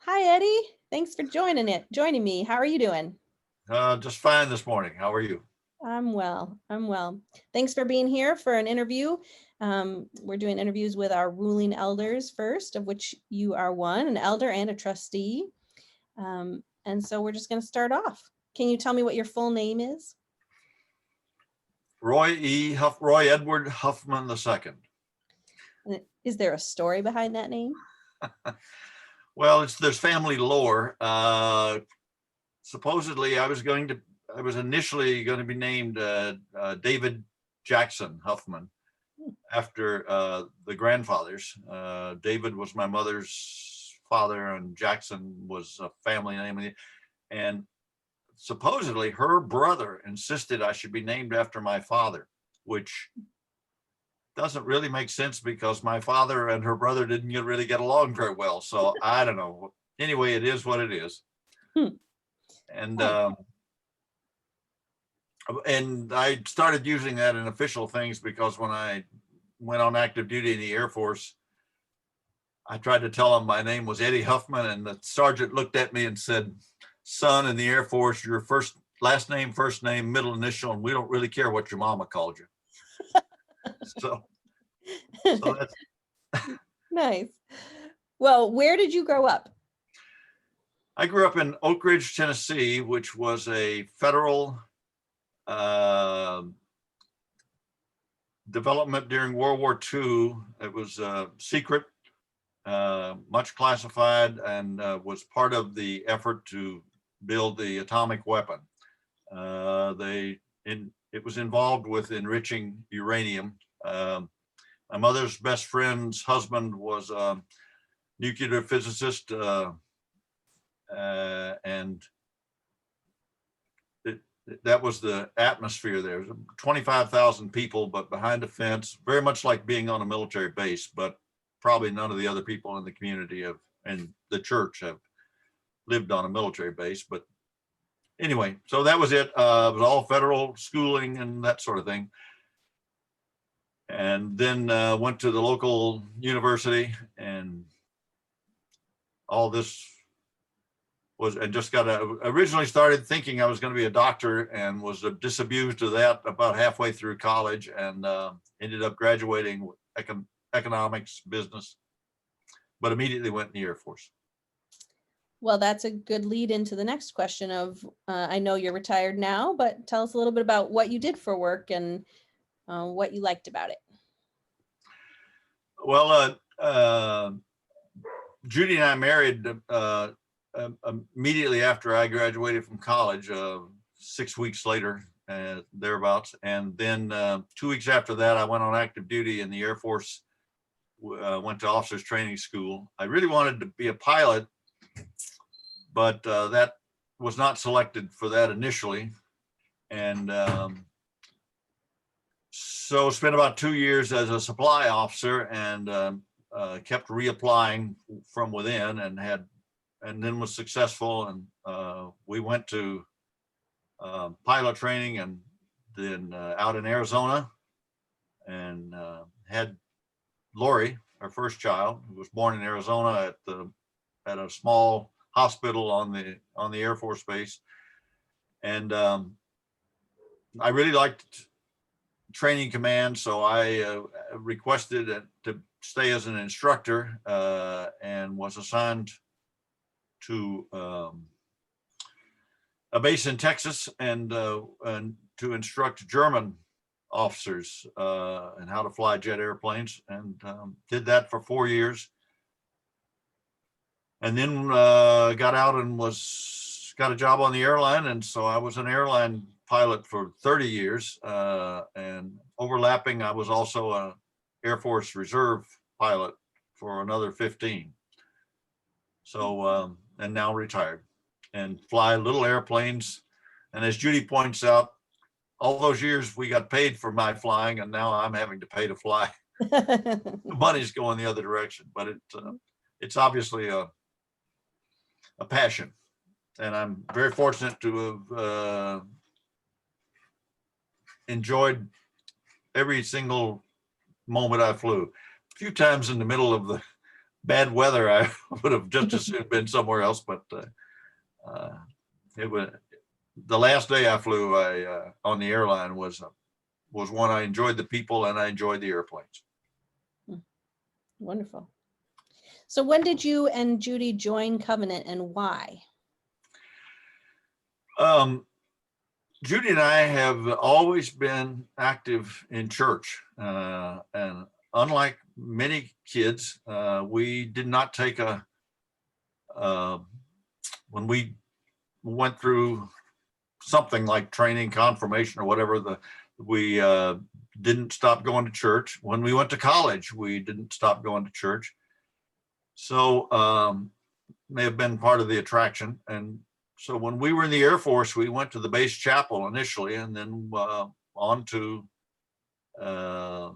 Hi, Eddie. Thanks for joining me. How are you doing? Just fine this morning. How are you? I'm well. I'm well. Thanks for being here for an interview. We're doing interviews with our ruling elders first, of which you are one, an elder and a trustee. And so we're just going to start off. Can you tell me what your full name is? Roy Edward Huffman II. Is there a story behind that name? Well, there's family lore. Supposedly, I was initially going to be named David Jackson Huffman after the grandfathers. David was my mother's father, and Jackson was a family name. And supposedly, her brother insisted I should be named after my father, which doesn't really make sense because my father and her brother didn't really get along very well. So I don't know. Anyway, it is what it is. Hmm. And Oh. and I started using that in official things because when I went on active duty in the Air Force, I tried to tell him my name was Eddy Huffman, and the sergeant looked at me and said, "Son, in the Air Force, your last name, first name, middle initial, and we don't really care what your mama called you." So that's Nice. Well, where did you grow up? I grew up in Oak Ridge, Tennessee, which was a federal development during World War II. It was secret, much classified, and was part of the effort to build the atomic weapon. It was involved with enriching uranium. My mother's best friend's husband was a nuclear physicist, and that was the atmosphere there. 25,000 people, but behind a fence, very much like being on a military base, but probably none of the other people in the community and the church have lived on a military base. But anyway, so that was it. It was all federal schooling and that sort of thing. And then went to the local university, and all this was, and just originally started thinking I was going to be a doctor, and was disabused of that about halfway through college, and ended up graduating with economics, business, but immediately went in the Air Force. Well, that's a good lead into the next question of, I know you're retired now, but tell us a little bit about what you did for work and what you liked about it. Well, Judy and I married immediately after I graduated from college, 6 weeks later, thereabouts. And then 2 weeks after that, I went on active duty in the Air Force, went to officers training school. I really wanted to be a pilot, but that was not selected for that initially. And so spent about 2 years as a supply officer, and kept reapplying from within, and then was successful. And we went to pilot training, and then out in Arizona, and had Lori, our first child, who was born in Arizona at a small hospital on the Air Force Base. And I really liked training command, so I requested to stay as an instructor, and was assigned to a base in Texas, and to instruct German officers and how to fly jet airplanes, and did that for 4 years. And then got out and got a job on the airline, and so I was an airline pilot for 30 years, and overlapping, I was also a Air Force Reserve pilot for another 15. So, and now retired, and fly little airplanes. And as Judy points out, all those years we got paid for my flying, and now I'm having to pay to fly. The money's going the other direction, but it's obviously a passion, and I'm very fortunate to have enjoyed every single moment I flew. A few times in the middle of bad weather, I would have just as soon been somewhere else. But it was the last day I flew on the airline was one I enjoyed the people and I enjoyed the airplanes. Wonderful. So when did you and Judy join Covenant and why? Judy and I have always been active in church, and unlike many kids, we did not take when we went through something like training, confirmation, or whatever, we didn't stop going to church. When we went to college, we didn't stop going to church. So may have been part of the attraction. And so when we were in the Air Force, we went to the base chapel initially, and then on to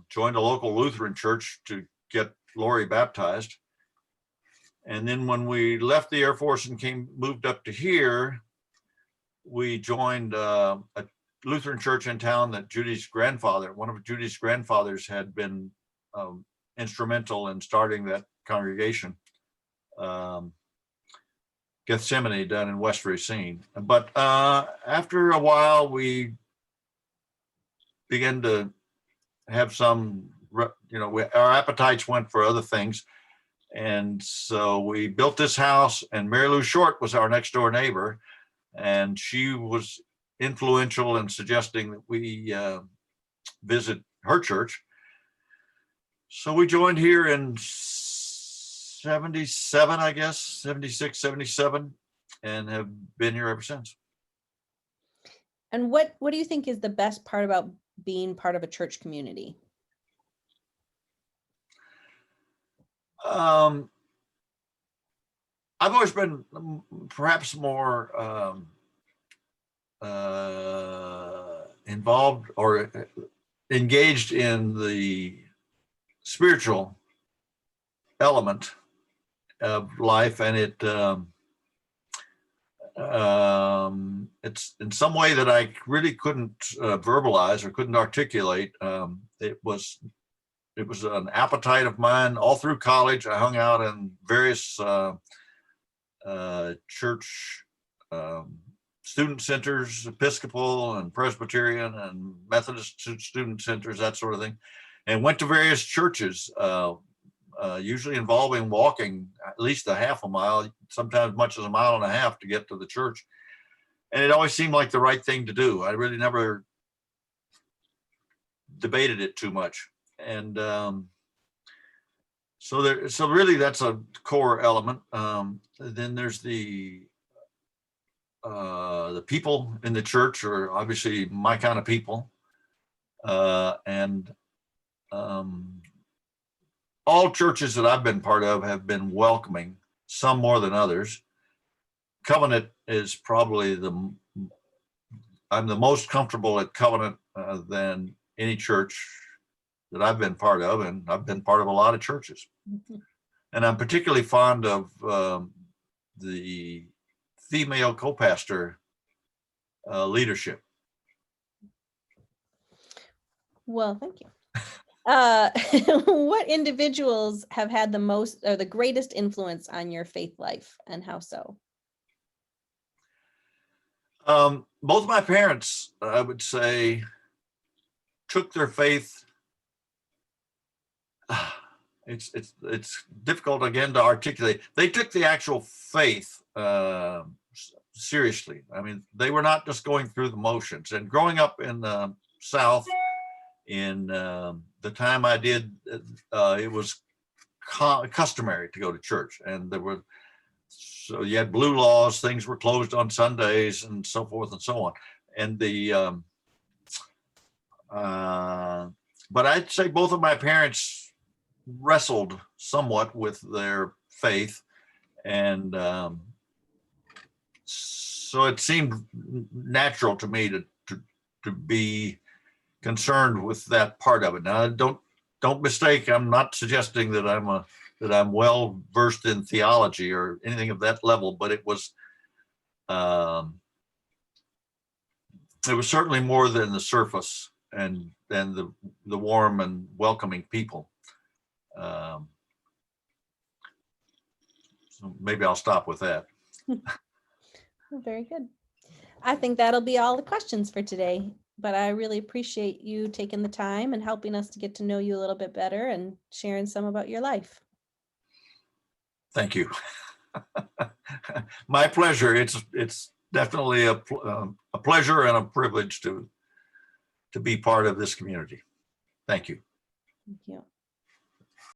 joined a local Lutheran church to get Lori baptized. And then when we left the Air Force and moved up to here, we joined a Lutheran church in town that one of Judy's grandfathers had been instrumental in starting that congregation, Gethsemane, down in West Racine. But after a while, we began to have some, our appetites went for other things. And so we built this house, and Mary Lou Short was our next door neighbor. And she was influential in suggesting that we visit her church. So we joined here in 77, I guess, 76, 77, and have been here ever since. And what do you think is the best part about being part of a church community? I've always been perhaps more involved or engaged in the spiritual element of life, and it's in some way that I really couldn't verbalize or couldn't articulate. It was an appetite of mine all through college. I hung out in various church student centers, Episcopal and Presbyterian and Methodist student centers, that sort of thing, and went to various churches, usually involving walking at least a half a mile, sometimes much as a mile and a half to get to the church. And it always seemed like the right thing to do. I really never debated it too much. And so really that's a core element. Then there's the people in the church are obviously my kind of people, and all churches that I've been part of have been welcoming, some more than others. Covenant is probably I'm the most comfortable at Covenant than any church that I've been part of, and I've been part of a lot of churches. Mm-hmm. And I'm particularly fond of the female co-pastor leadership. Well, thank you. What individuals have had the most or the greatest influence on your faith life, and how so? Both my parents, I would say, took their faith. It's difficult again to articulate. They took the actual faith seriously. I mean, they were not just going through the motions. And growing up in the South, in the time I did, it was customary to go to church, and so you had blue laws, things were closed on Sundays and so forth and so on. And but I'd say both of my parents wrestled somewhat with their faith, and so it seemed natural to me to be concerned with that part of it. Now, don't mistake, I'm not suggesting that I'm well versed in theology or anything of that level, but it was certainly more than the surface and the warm and welcoming people. So maybe I'll stop with that. Very good. I think that'll be all the questions for today, but I really appreciate you taking the time and helping us to get to know you a little bit better and sharing some about your life. Thank you. My pleasure. It's definitely a pleasure and a privilege to be part of this community. Thank you. Thank you.